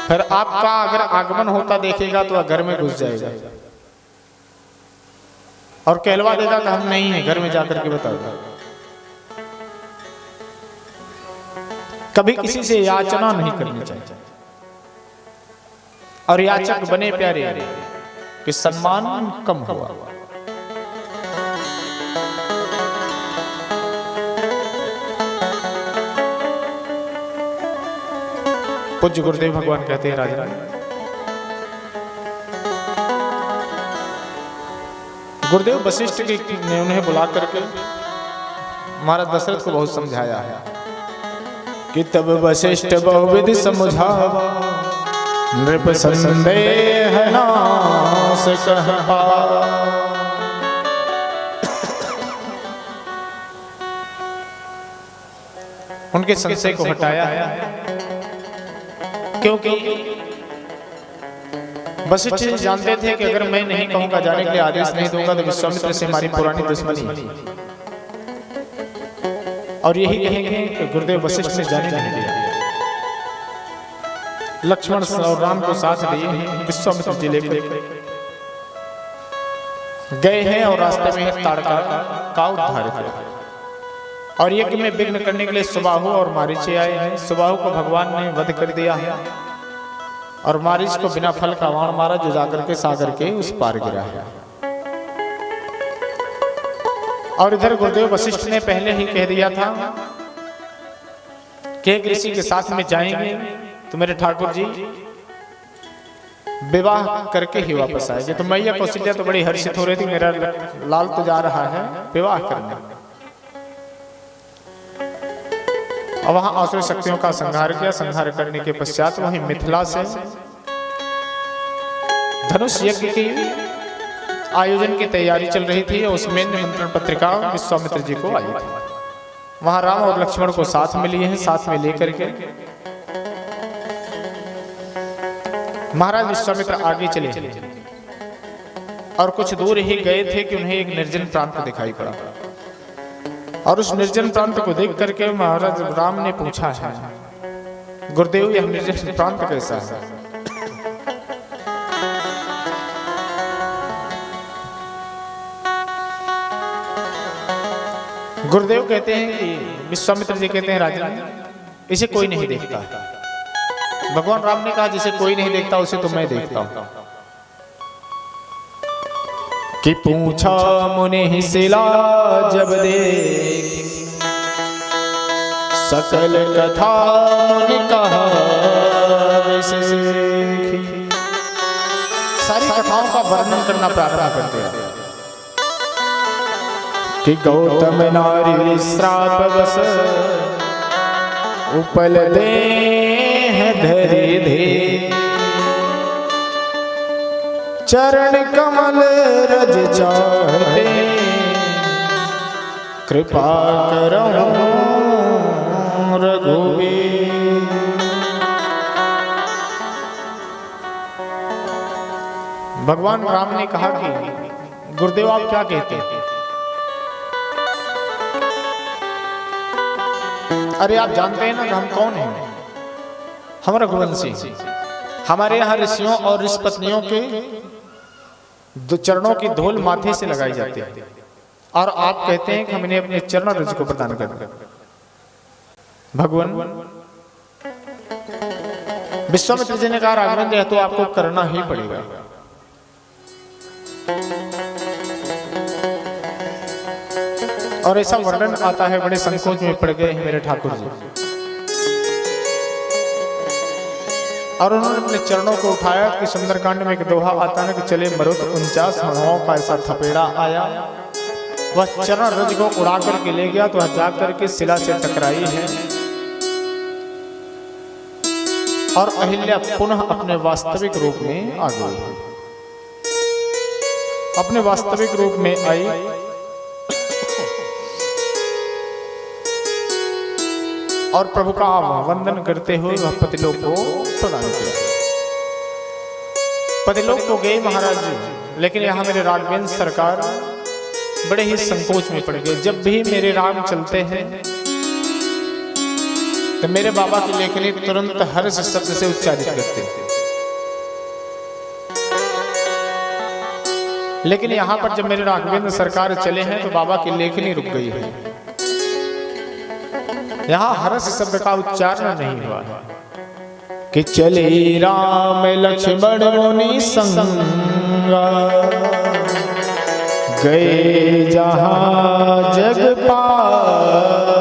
फिर आपका अगर आगमन होता देखेगा तो घर में घुस जाएगा और कहलवा देगा कि हम नहीं है, घर में जाकर के बताएगा। कभी किसी से याचना नहीं करनी चाहिए, और याचक बने प्यारे कि सम्मान कम हुआ। पूज्य गुरुदेव भगवान कहते हैं राजा, गुरुदेव वशिष्ठ ने उन्हें बुला करके महाराज दशरथ को बहुत समझाया है कि तब वशिष्ठ बहुविधि समझावा, नृप संदेह नास कहवा। उनके संशय को हटाया है, क्योंकि वशिष्ठ जी जानते थे कि अगर मैं नहीं कहूंगा, जाने के लिए आदेश नहीं दूंगा तो विश्वामित्र से हमारी पुरानी दुश्मनी है, और यही कहेंगे कि गुरुदेव वशिष्ठ ने जाने नहीं दिया। लक्ष्मण और राम को साथ लिए विश्वामित्र जी लेकर गए हैं और रास्ते में ताड़का का उद्धार किया, और यज्ञ में विघ्न करने के लिए सुबाहु और मारीच आए हैं। सुबाहु को भगवान ने वध कर दिया है, और मारीच को बिना फल का बाण मारा जो जाकर के सागर के उस पार गिरा है। और इधर गुरुदेव वशिष्ठ ने पहले ही कह दिया था कि एक ऋषि के साथ में जाएंगे तो मेरे ठाकुर जी विवाह करके ही वापस आएंगे। तो मैया कौशल्या तो बड़ी हर्षित हो रही थी, मेरा लाल तो जा रहा है विवाह करने। और वहां आसुर शक्तियों का संहार किया। संहार करने के पश्चात वहीं मिथिला से धनुष यज्ञ की आयोजन की तैयारी चल रही थी, और उसमें निमंत्रण पत्रिका विश्वामित्र जी को आई थी। वहां राम और लक्ष्मण को साथ में लिए हैं, साथ में लेकर के महाराज विश्वामित्र आगे चले और कुछ दूर ही गए थे कि उन्हें एक निर्जन प्रांत दिखाई पड़ा। और उस निर्जन प्रांत को देख करके महाराज राम ने पूछा है, गुरुदेव यह निर्जन प्रांत कैसा है? गुरुदेव कहते हैं कि विश्वामित्र जी कहते हैं, राजन इसे कोई नहीं देखता। भगवान राम ने कहा, जिसे कोई नहीं देखता उसे तो मैं देखता हूं। कि पूछा मुनि शिला जब देख, सकल कथा मुनि कहा विशेखी। सारी कथाओं का वर्णन करना प्रारंभ कर दिया कि गौतम नारी श्राप बस उपल दे धरी धे, चरण कमल रज चाहते, कृपा करो रघुवीर। भगवान राम ने कहा कि गुरुदेव आप क्या कहते हैं? अरे आप जानते हैं ना कि हम कौन हैं? हम रघुवंशी। हमारे यहाँ ऋषियों और ऋषि पत्नियों के चरणों की धूल माथे से लगाई जाती है, और आप कहते हैं कि हम इन्हें अपने चरण रज को प्रदान कर दें। भगवान विश्वामित्र जी ने कहा, राघवेंद्र यह तो आपको करना ही पड़ेगा। और ऐसा वर्णन आता है, बड़े संकोच में पड़ गए हैं मेरे ठाकुर जी, और उन्होंने अपने चरणों को उठाया कि सुंदरकांड में एक दोहा आता है कि चले मरुत 49 हवाओं का ऐसा थपेड़ा आया, वह चरण रज को उड़ा करके ले गया तो वह जाकर के शिला से टकराई है, और अहिल्या पुनः अपने वास्तविक रूप में आ गई। अपने वास्तविक रूप में आई और प्रभु का वंदन करते हुए वह पतिलोक को प्रदान किया। पतिलोक को गए महाराज जी, लेकिन यहाँ मेरे राघवेंद्र सरकार बड़े ही संकोच में पड़ गए। जब भी मेरे राम चलते हैं तो मेरे बाबा की लेखनी तुरंत हर्ष शब्द से उच्चारित करते हैं, लेकिन यहाँ पर जब मेरे राघवेंद्र सरकार चले हैं तो बाबा की लेखनी रुक गई है। यहाँ हर्ष शब्द का उच्चारण नहीं हुआ कि चले राम लक्ष्मण मुनि संगा, गए जहाँ जग पावन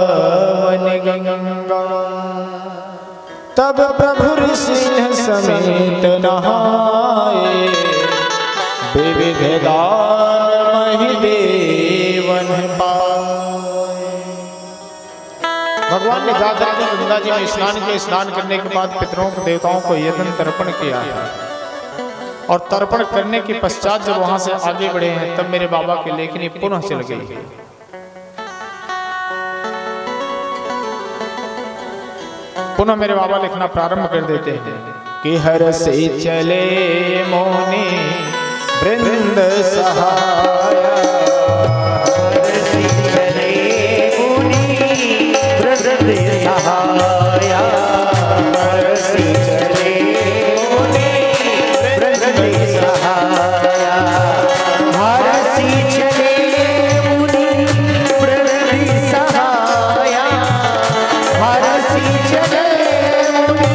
गंगा, तब प्रभु सिंह समेत नहाए, विविध दान महि देवन पाए। भगवान ने जाकर के गंगा जी में स्नान करने के बाद पितरों को देवताओं को यज्ञ तर्पण किया है, और तर्पण करने के पश्चात जब वहां से आगे बढ़े हैं तब मेरे बाबा की लेखनी पुनः चल गई है। पुनः मेरे बाबा लिखना प्रारंभ कर देते हैं कि हर से चले मोने वृंद सहाया, हर से चले मुनि वृंद सहाया, हर से चले मुनि वृंद सहाया, हर से चले मुनि वृंद सहाया, हर से चले मुनि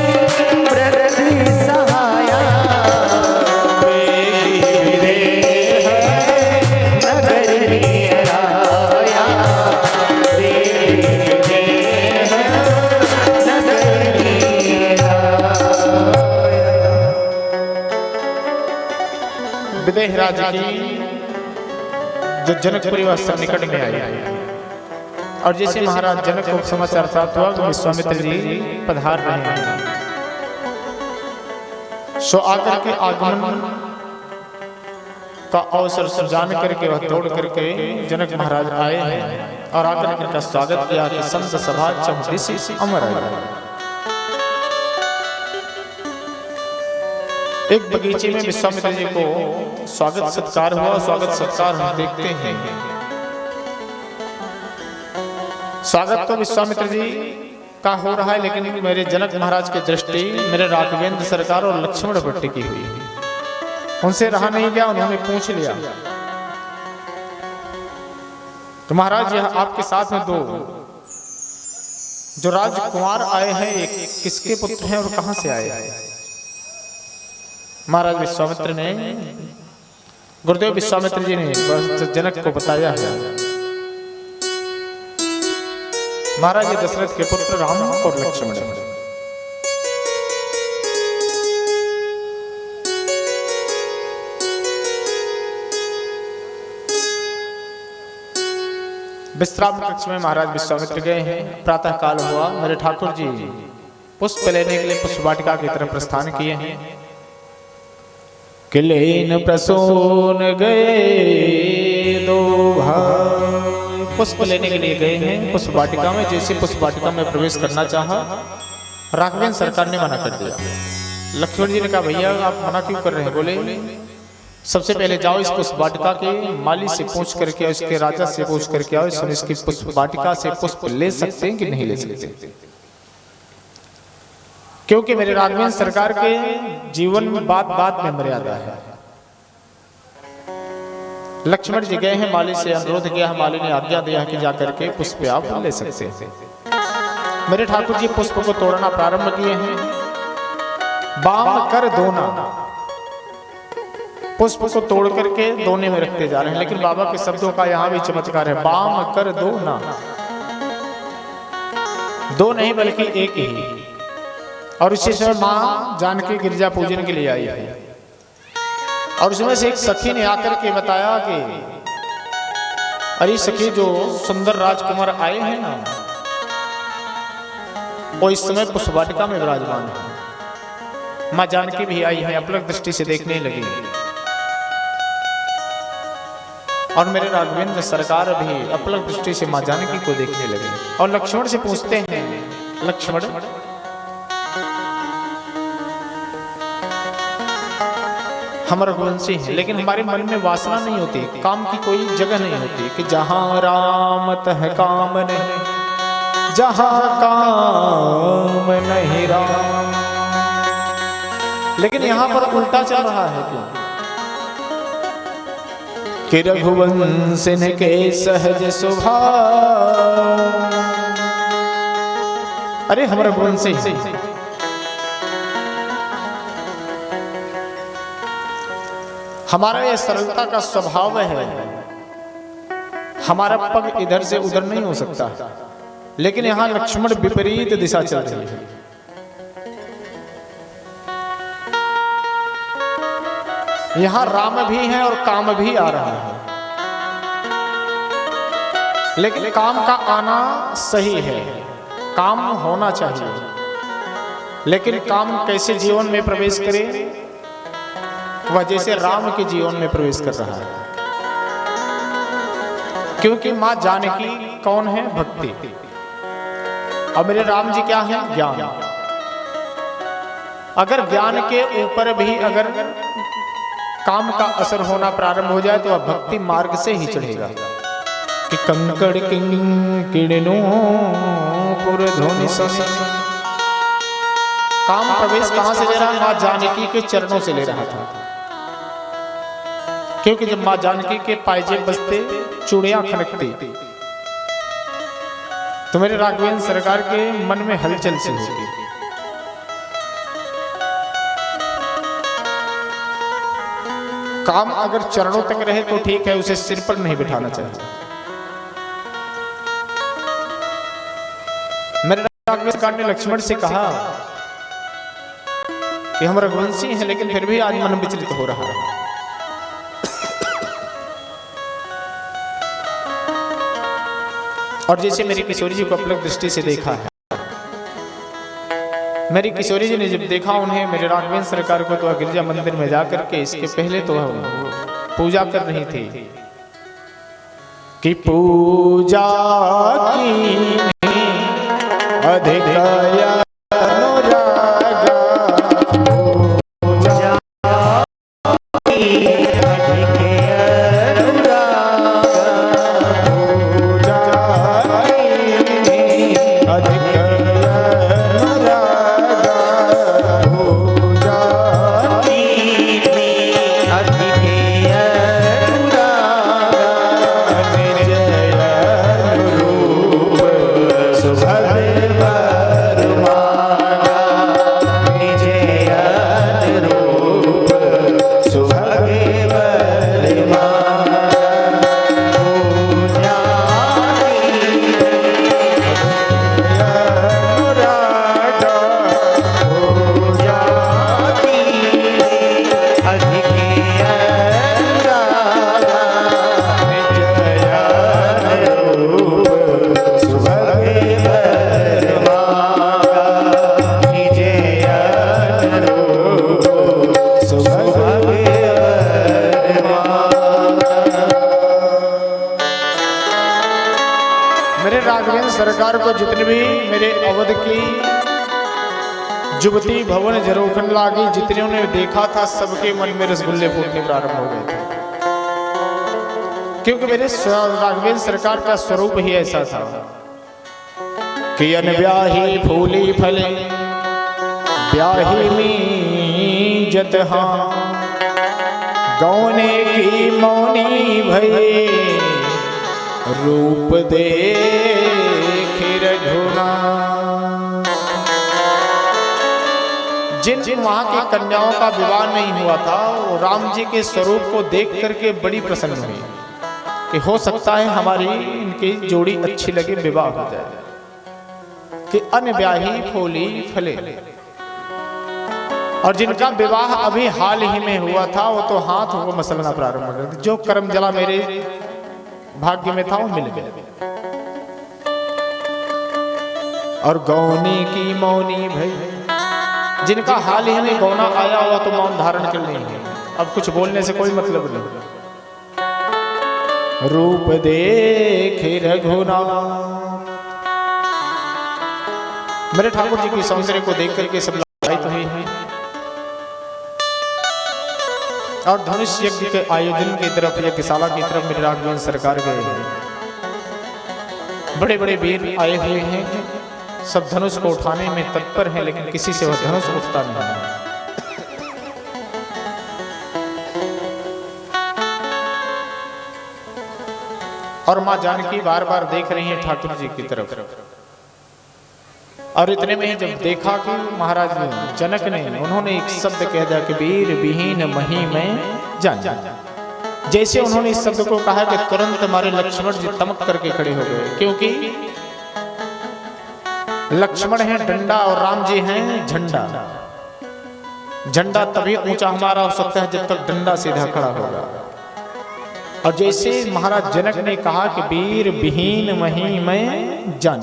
वृंद सहाया, विदेहराज की जो जनकपुरी वह निकट में आई, और जैसे महाराज जनक को समाचार प्राप्त हुआ कि विश्वामित्र जी पधार रहे हैं, सो आकर के आगमन का अवसर जान करके वह दौड़ करके जनक महाराज आए हैं और आकर के उनका स्वागत किया कि संत सभा चौदिसी अमर है। एक बगीचे में विश्वामित्र जी को स्वागत सत्कार हुआ। स्वागत सत्कार हम देखते हैं स्वागत तो विश्वामित्र जी का हो रहा है, लेकिन मेरे जनक महाराज की दृष्टि मेरे राघवेंद्र सरकार और लक्ष्मण भट्ट की हुई है। उनसे रहा नहीं गया, उन्होंने पूछ लिया तो महाराज यह आपके साथ में दो जो राजकुमार आए हैं, एक किसके पुत्र हैं और कहां से आए हैं? महाराज विश्वामित्र ने, गुरुदेव विश्वामित्र जी ने जनक को बताया है, महाराज ये दशरथ के पुत्र राम और लक्ष्मण हैं। विश्राम कक्ष में महाराज विश्वामित्र गए हैं। प्रातः काल हुआ, मेरे ठाकुर जी पुष्प लेने के लिए पुष्प वाटिका की तरफ प्रस्थान किए हैं। किलेन प्रसून गए दो भाई, पुष्प लेने के लिए गए हैं पुष्प वाटिका में। जैसे पुष्प वाटिका में प्रवेश करना चाहा, राघवेंद्र सरकार ने मना कर दिया। लक्ष्मण जी ने कहा भैया आप मना क्यों कर रहे हैं? बोले सबसे पहले जाओ इस पुष्प वाटिका के माली से पूछ करके आओ, इसके राजा से पूछ करके आओ, इसकी पुष्प वाटिका से पुष्प ले सकते हैं कि नहीं ले सकते, क्योंकि मेरे राघवेंद्र सरकार के जीवन में बात बात में मर्यादा है। लक्ष्मण जी गए हैं, माली से अनुरोध किया, माली ने आज्ञा दिया कि जाकर के पुष्प आप ले सकते हैं। मेरे ठाकुर जी पुष्प को तोड़ना प्रारंभ किए हैं। बाम कर दोना, पुष्प को तोड़ करके दोने में रखते जा रहे हैं। लेकिन बाबा के शब्दों का यहाँ भी चमत्कार है, बाम कर दो ना, दो नहीं बल्कि एक ही। और उसी समय मां जानकी गिरजा पूजन के लिए आई है, और उसमें से एक सखी ने आकर के बताया कि अरे सखी जो सुंदर राजकुमार आए हैं ना, वो इस समय पुष्प वाटिका में विराजमान है। मां जानकी भी आई है, अपलक दृष्टि से देखने लगी, और मेरे राघवेंद्र सरकार भी अपलक दृष्टि से मां जानकी को देखने लगे। और लक्ष्मण से पूछते हैं, लक्ष्मण हम रघुवंशी हैं, लेकिन हमारे मन में वासना नहीं होती, काम की कोई जगह नहीं होती कि जहां राम तह काम नहीं, जहां काम नहीं राम। लेकिन यहां पर उल्टा चल रहा है क्यों? कि रघुवंश के सहज स्वभाव, अरे हम रघुवंशी हैं। हमारा यह सरलता का स्वभाव है, हमारा पग इधर से उधर नहीं हो सकता। लेकिन यहां लक्ष्मण विपरीत दिशा चल रही है। यहां राम भी है और काम भी आ रहा है, लेकिन काम का आना सही है, काम होना चाहिए। लेकिन काम कैसे जीवन में प्रवेश करे? वह जैसे राम के जीवन में प्रवेश कर रहा है, क्योंकि मां जानकी कौन है? भक्ति। और मेरे राम जी क्या है? ज्ञान। अगर ज्ञान के ऊपर भी अगर काम का असर होना प्रारंभ हो जाए तो वह भक्ति मार्ग से ही चढ़ेगा। कि कंकड़ किंकिणिनो पुरध्वनि सम, काम प्रवेश कहां से ले रहा? मां जानकी के चरणों से ले रहा था। क्योंकि जब मां जानकी के पायजेब बजते, चूड़ियां खनकती, तो मेरे राघवेंद्र सरकार के मन में हलचल सी होगी। काम अगर चरणों तक रहे तो ठीक है, उसे सिर पर नहीं बिठाना चाहिए। मेरे राघवेंद्र सरकार ने लक्ष्मण से कहा कि हम रघुवंशी हैं, लेकिन फिर भी आज मन विचलित हो रहा है। और जैसे मेरी किशोरी जी को अपलक दृष्टि से देखा है, मेरी किशोरी जी ने जब देखा उन्हें, मेरे राघवेंद्र सरकार को, तो गिरजा मंदिर में जाकर के इसके पहले तो पूजा कर रही थी कि पूजा की अधिक मेरे राघवेंद्र सरकार को जितने भी मेरे अवध की युवती भवन जरोखन लागी जितने ने देखा था, सबके मन में रसगुल्ले फूटने प्रारंभ हो गए थे, क्योंकि मेरे राघवेंद्र सरकार का स्वरूप ही ऐसा था कि अनब्याही फूली फले ब्याही में जतहा गौने की मौनी भई रूप देख रघुनाथ। जिन वहां की कन्याओं का विवाह नहीं हुआ था, वो राम जी के स्वरूप को देख करके बड़ी प्रसन्न हुई कि हो सकता है हमारी इनकी जोड़ी अच्छी लगे, विवाह हो जाए। कि अनब्याही फूली फले, और जिनका विवाह अभी हाल ही में हुआ था, वो तो हाथ वो मसलना प्रारंभ हो गया। जो कर्म जला मेरे भाग्य में था वो मिल गया। और गौनी की मौनी भई, जिनका हाल ही में गौना आया हुआ तो मौन धारण कर नहीं है, अब कुछ बोलने से कोई मतलब नहीं। रूप देख रघुनाथ, मेरे ठाकुर जी की सौंदर्य को देख करके सब लाभान्वित हुए हैं। और धनुष यज्ञ के आयोजन की तरफ, यज्ञशाला की तरफ मेरे राघवेंद्र सरकार गए हैं। बड़े बड़े वीर आए हुए हैं, सब धनुष को उठाने में तत्पर हैं, लेकिन किसी से वह धनुष उठता नहीं है। और मां जानकी बार बार देख रही है ठाकुर जी की तरफ। और इतने में जब देखा कि महाराज जनक ने, उन्होंने एक शब्द कह दिया कि वीर विहीन मही में जान। जैसे उन्होंने इस शब्द को कहा कि तुरंत हमारे लक्ष्मण जी तमक करके खड़े हो गए, क्योंकि लक्ष्मण है डंडा और राम जी हैं झंडा। झंडा तभी ऊंचा हमारा हो सकता है जब तक डंडा सीधा खड़ा होगा। और जैसे महाराज जनक ने कहा कि वीर विहीन मही में जान,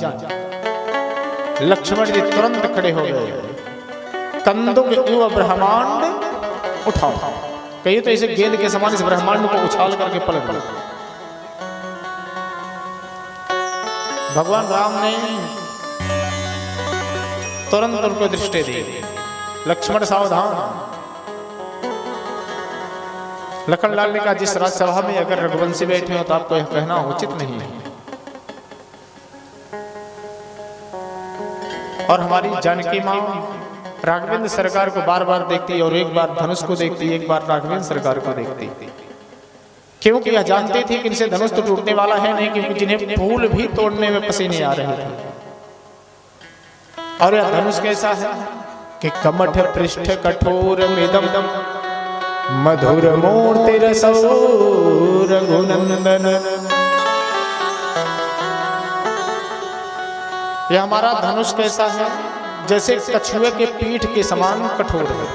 लक्ष्मण जी तुरंत खड़े हो गए। कंदुक युव ब्रह्मांड उठाओ, कहिए तो ऐसे गेंद के समान इस ब्रह्मांड को उछाल करके पलट दो। भगवान राम ने तुरंत उनको दृष्टि दी, लक्ष्मण सावधान। लखनलाल ने कहा, जिस राजसभा में अगर रघुवंशी बैठे हो तो आपको यह कहना उचित नहीं है। और हमारी जानकी मां राघवेंद्र सरकार को बार बार देखती, और एक बार धनुष को देखती, एक बार राघवेंद्र सरकार को देखती, क्योंकि यह जानती थी कि इनसे धनुष तो टूटने वाला है नहीं, क्योंकि जिन्हें फूल भी तोड़ने में पसीने आ रहे थे। और यह धनुष कैसा है कि कमठ पृष्ठ कठोर मिदम मधुर मूर्ति रसौ रघुनंदन। यह हमारा धनुष कैसा है, जैसे कछुए के पीठ के समान कठोर है।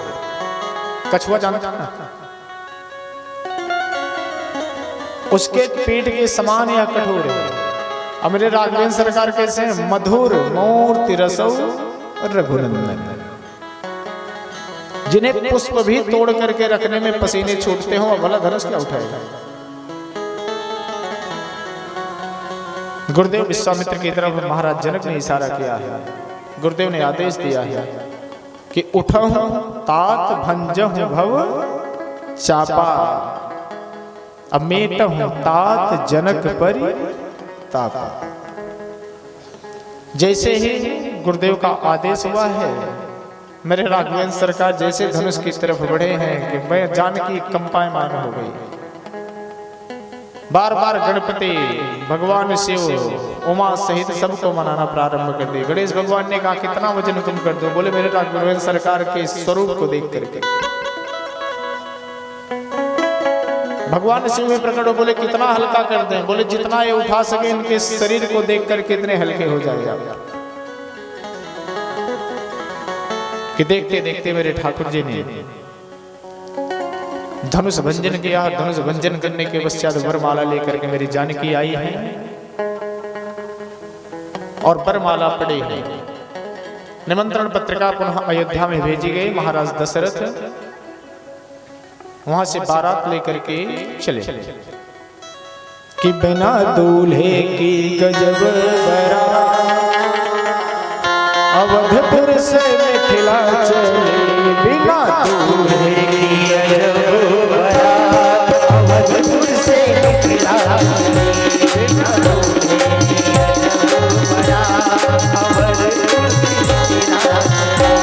कछुआ जानता ना, उसके पीठ के समान यह कठोर है। अब मेरे राघवेंद्र सरकार कैसे हैं, मधुर मूर्ति रसौ रघुनंदन। जिन्हें पुष्प भी तोड़ करके रखने में पसीने छूटते हो, भला धनुष क्या उठाएगा। गुरुदेव विश्वामित्र की तरफ महाराज जनक ने इशारा किया है, गुरुदेव ने आदेश दिया है कि उठहु तात भंजहु भव चापा, अब मेटहु तात जनक परि तापा। जैसे ही गुरुदेव का आदेश हुआ है, मेरे राघवेंद्र सरकार जैसे धनुष की तरफ बढ़े हैं कि मैं जानकी कंपायमान हो गई। बार बार गणपति भगवान शिव उमा सहित सबको मनाना प्रारंभ कर दिए। गणेश भगवान ने कहा, कितना वजन तुम कर दो। बोले, मेरे राघवेंद्र सरकार के स्वरूप को देख करके। भगवान शिव में प्रकट हो, बोले कितना हल्का कर दें। बोले, जितना ये उठा सके इनके शरीर को देख करके इतने हल्के हो जाएगा। कि देखते देखते मेरे ठाकुर जी ने धनुष भंजन किया। धनुष भंजन करने के पश्चात वरमाला लेकर के मेरी जानकी आई है और वरमाला पड़ी है। निमंत्रण पत्रिका पुनः अयोध्या में भेजी गई। महाराज दशरथ वहां से बारात लेकर के चले। कि बिना दूल्हे की गजब बारात अवधपुर से मिथिला चले, बिना दूल्हे की गजब बारात अवधपुर से मिथिला चले, बिना दूल्हे की गजब बारात अवधपुर से मिथिला चले।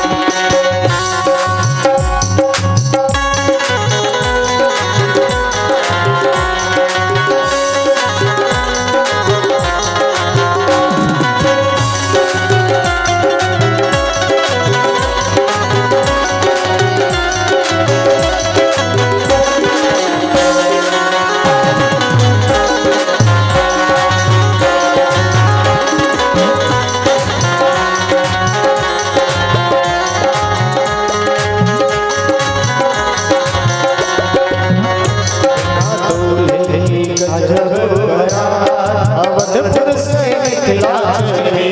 अवधपुर से मिथिला चले,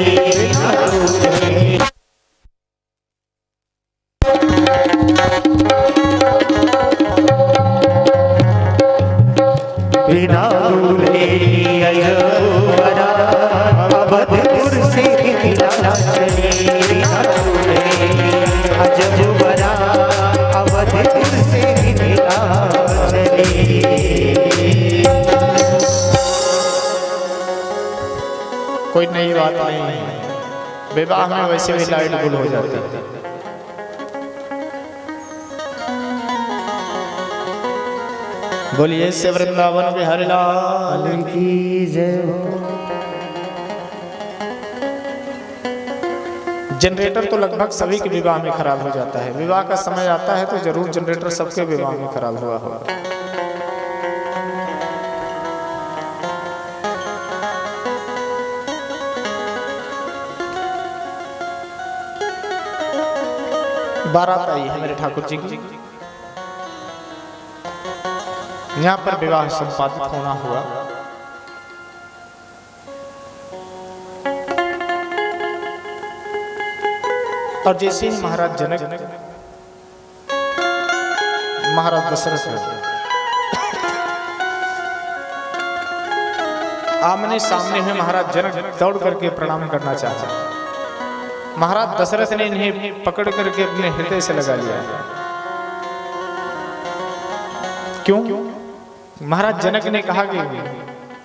बिना दूल्हे की गजब बारात अवधपुर से मिथिला चले, बिना दूल्हे की गजब बारात अवधपुर से मिथिला चले। कोई नई बात नहीं है, विवाह में वैसे भी लाइट गुल हो जाती है। बोलिए से वृंदावन बिहारी लाल की जय हो। जनरेटर तो लगभग सभी के विवाह में खराब हो जाता है। विवाह का समय आता है तो जरूर जनरेटर सबके विवाह में खराब हुआ होगा। बारात आई है मेरे ठाकुर जी की, यहाँ पर विवाह संपादित होना हुआ। और जैसे ही महाराज जनक महाराज दशरथ आमने सामने में महाराज जनक दौड़ करके प्रणाम करना चाहा। महाराज दशरथ ने इन्हें पकड़ करके अपने हृदय से लगा लिया। क्यों? महाराज जनक ने कहा कि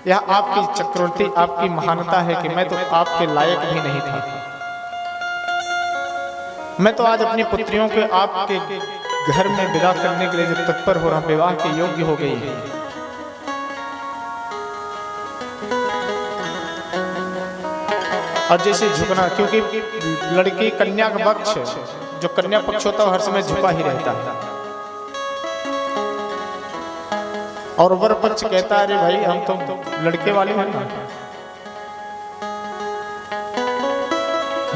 यह आपकी चक्रवर्ती, आपकी महानता है कि मैं तो आपके लायक भी नहीं था। मैं तो आज अपनी पुत्रियों के आपके घर में विदा करने के लिए जब तत्पर हो रहा, विवाह के योग्य हो गई है। और जैसे झुकना, क्योंकि लड़की कन्या का पक्ष, जो कन्या पक्ष होता है हर समय झुका ही रहता है। और वर पक्ष कहता है अरे भाई हम तो लड़के वाले हैं ना।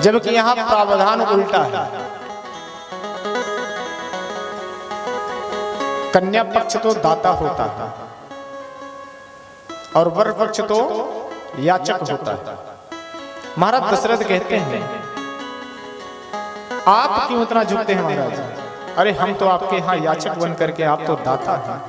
जबकि यहाँ प्रावधान उल्टा है। कन्या पक्ष तो दाता होता है और वर पक्ष तो याचक होता है। महाराज दशरथ कहते हैं आप क्यों इतना झुकते हैं महाराज? अरे हम तो आपके यहाँ याचक बन करके, आप तो दाता हैं।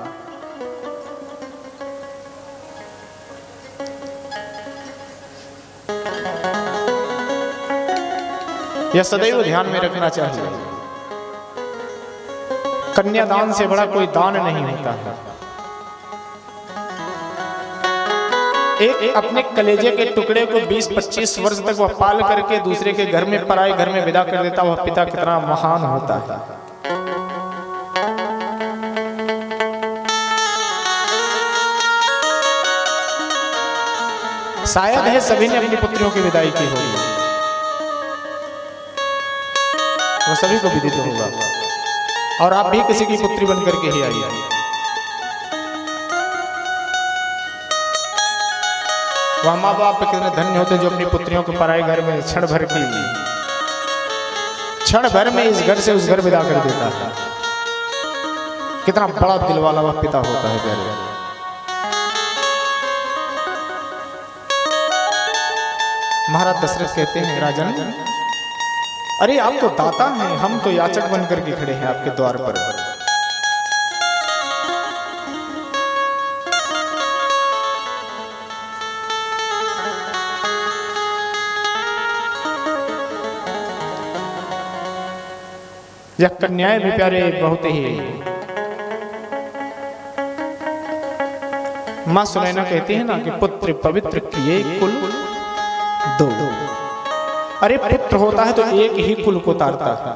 यह सदैव ध्यान में रखना चाहिए। कन्यादान से बड़ा कोई दान नहीं होता है। एक अपने कलेजे के टुकड़े को 20-25 वर्ष तक वह पाल करके दूसरे के घर में, पराए घर में विदा कर देता, वह पिता कितना महान होता है। शायद है सभी ने अपनी पुत्रियों की विदाई की होगी, वो सभी को विदित होगा। और आप भी किसी की पुत्री बनकर के ही आइए। वह माँ बाप कितने धन्य होते जो अपनी पुत्रियों को पराए घर में क्षण भर में इस घर से उस घर विदा कर देता है। कितना बड़ा दिल वाला वह पिता होता है प्यारे। महाराज दशरथ कहते हैं राजन, अरे आप तो दाता हैं, हम तो याचक बनकर के खड़े हैं आपके द्वार पर। यह कन्याएं भी प्यारे बहुत ही। मां सुनैना कहती है ना कि पुत्र पवित्र किए कुल दो। अरे पुत्र होता है तो एक ही कुल को तारता है,